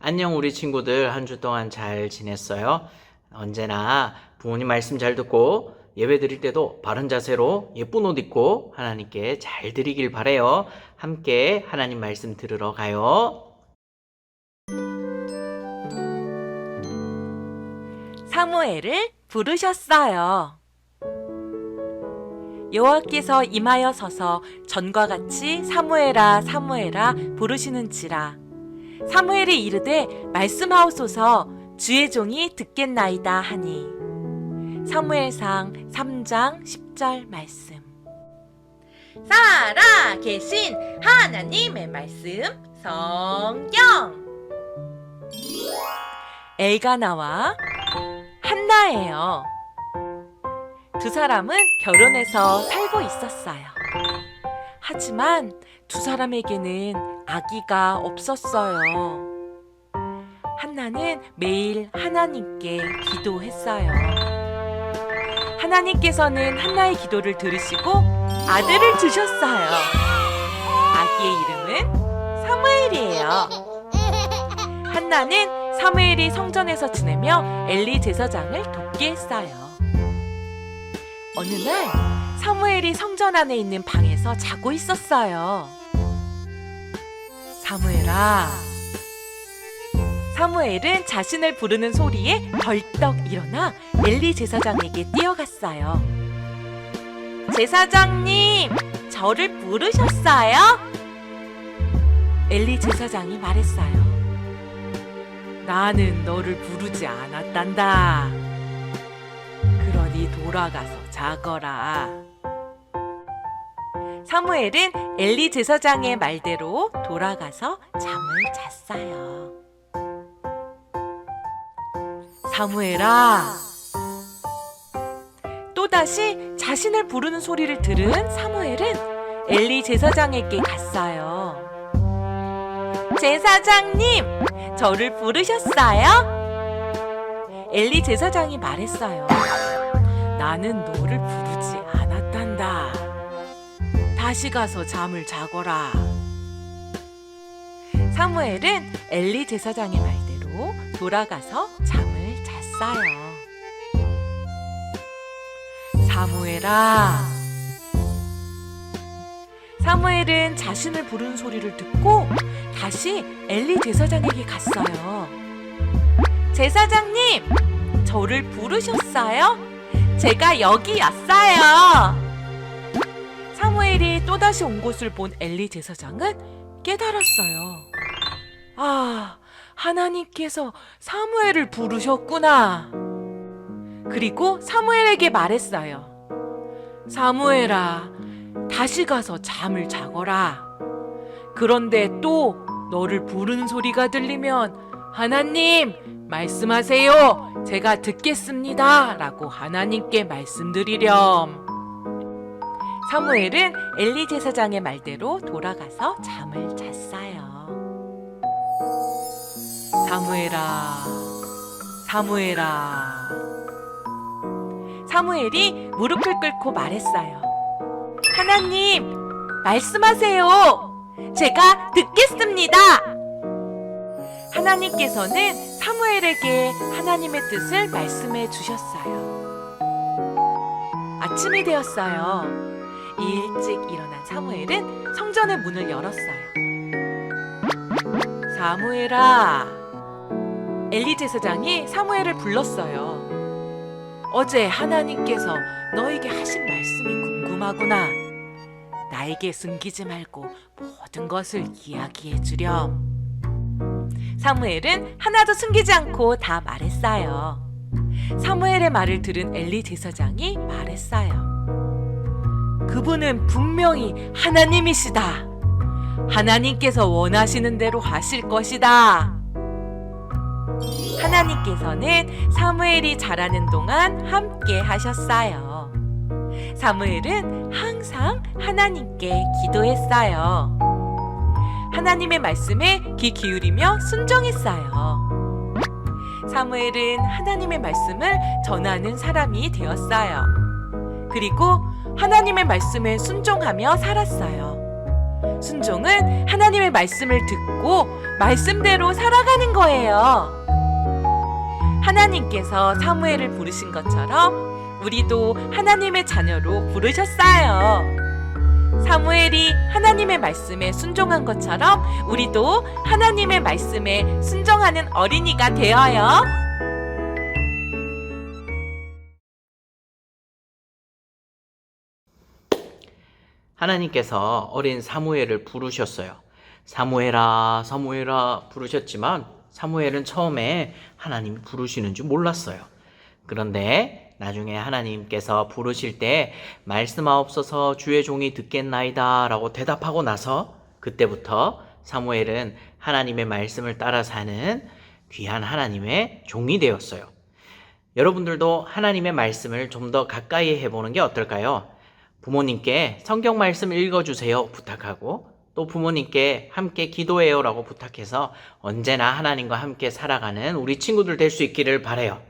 안녕 우리 친구들 한 주 동안 잘 지냈어요? 언제나 부모님 말씀 잘 듣고 예배 드릴 때도 바른 자세로 예쁜 옷 입고 하나님께 잘 드리길 바래요. 함께 하나님 말씀 들으러 가요. 사무엘을 부르셨어요. 여호와께서 임하여 서서 전과 같이 사무엘아 사무엘아 부르시는지라. 사무엘이 이르되 말씀하옵소서 주의 종이 듣겠나이다 하니. 사무엘상 3장 10절 말씀. 살아 계신 하나님의 말씀 성경. 엘가나와 한나예요. 두 사람은 결혼해서 살고 있었어요. 하지만 두 사람에게는 아기가 없었어요. 한나는 매일 하나님께 기도했어요. 하나님께서는 한나의 기도를 들으시고 아들을 주셨어요. 아기의 이름은 사무엘이에요. 한나는 사무엘이 성전에서 지내며 엘리 제사장을 돕게 했어요. 어느 날 사무엘이 성전 안에 있는 방에서 자고 있었어요. 사무엘아. 사무엘은 자신을 부르는 소리에 벌떡 일어나 엘리 제사장에게 뛰어갔어요. 제사장님, 저를 부르셨어요? 엘리 제사장이 말했어요. 나는 너를 부르지 않았단다. 그러니 돌아가서 자거라. 사무엘은 엘리 제사장의 말대로 돌아가서 잠을 잤어요. 사무엘아. 또다시 자신을 부르는 소리를 들은 사무엘은 엘리 제사장에게 갔어요. 제사장님, 저를 부르셨어요? 엘리 제사장이 말했어요. 나는 너를 부르지 않았단다. 다시 가서 잠을 자거라. 사무엘은 엘리 제사장의 말대로 돌아가서 잠을 잤어요. 사무엘아. 사무엘은 자신을 부르는 소리를 듣고 다시 엘리 제사장에게 갔어요. 제사장님, 저를 부르셨어요? 제가 여기 왔어요. 사무엘이 또다시 온 곳을 본 엘리 제사장은 깨달았어요. 아, 하나님께서 사무엘을 부르셨구나. 그리고 사무엘에게 말했어요. 사무엘아, 다시 가서 잠을 자거라. 그런데 또 너를 부르는 소리가 들리면 하나님, 말씀하세요. 제가 듣겠습니다. 라고 하나님께 말씀드리렴. 사무엘은 엘리 제사장의 말대로 돌아가서 잠을 잤어요. 사무엘아, 사무엘아. 사무엘이 무릎을 꿇고 말했어요. 하나님, 말씀하세요. 제가 듣겠습니다. 하나님께서는 사무엘에게 하나님의 뜻을 말씀해 주셨어요. 아침이 되었어요. 일찍 일어난 사무엘은 성전의 문을 열었어요. 사무엘아. 엘리 제사장이 사무엘을 불렀어요. 어제 하나님께서 너에게 하신 말씀이 궁금하구나. 나에게 숨기지 말고 모든 것을 이야기해 주렴. 사무엘은 하나도 숨기지 않고 다 말했어요. 사무엘의 말을 들은 엘리 제사장이 말했어요. 그분은 분명히 하나님이시다. 하나님께서 원하시는 대로 하실 것이다. 하나님께서는 사무엘이 자라는 동안 함께 하셨어요. 사무엘은 항상 하나님께 기도했어요. 하나님의 말씀에 귀 기울이며 순종했어요. 사무엘은 하나님의 말씀을 전하는 사람이 되었어요. 그리고 하나님의 말씀에 순종하며 살았어요. 순종은 하나님의 말씀을 듣고 말씀대로 살아가는 거예요. 하나님께서 사무엘을 부르신 것처럼 우리도 하나님의 자녀로 부르셨어요. 사무엘이 하나님의 말씀에 순종한 것처럼 우리도 하나님의 말씀에 순종하는 어린이가 되어요. 하나님께서 어린 사무엘을 부르셨어요. 사무엘아, 사무엘아 부르셨지만 사무엘은 처음에 하나님이 부르시는 줄 몰랐어요. 그런데 나중에 하나님께서 부르실 때 말씀하옵소서 주의 종이 듣겠나이다 라고 대답하고 나서 그때부터 사무엘은 하나님의 말씀을 따라 사는 귀한 하나님의 종이 되었어요. 여러분들도 하나님의 말씀을 좀 더 가까이 해보는 게 어떨까요? 부모님께 성경 말씀 읽어주세요 부탁하고 또 부모님께 함께 기도해요 라고 부탁해서 언제나 하나님과 함께 살아가는 우리 친구들 될 수 있기를 바라요.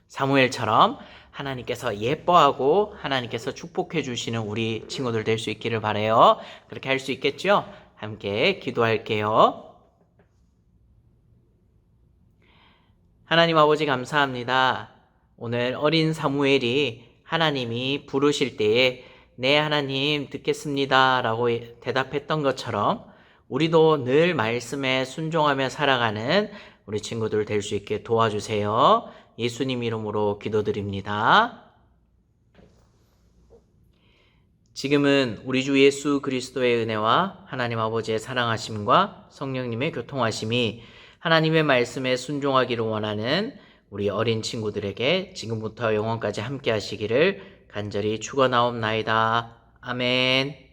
사무엘처럼 하나님께서 예뻐하고 하나님께서 축복해 주시는 우리 친구들 될 수 있기를 바라요. 그렇게 할 수 있겠죠? 함께 기도할게요. 하나님 아버지 감사합니다. 오늘 어린 사무엘이 하나님이 부르실 때에 네 하나님 듣겠습니다 라고 대답했던 것처럼 우리도 늘 말씀에 순종하며 살아가는 우리 친구들 될 수 있게 도와주세요. 예수님 이름으로 기도드립니다. 지금은 우리 주 예수 그리스도의 은혜와 하나님 아버지의 사랑하심과 성령님의 교통하심이 하나님의 말씀에 순종하기를 원하는 우리 어린 친구들에게 지금부터 영원까지 함께 하시기를 간절히 축원하옵나이다. 아멘.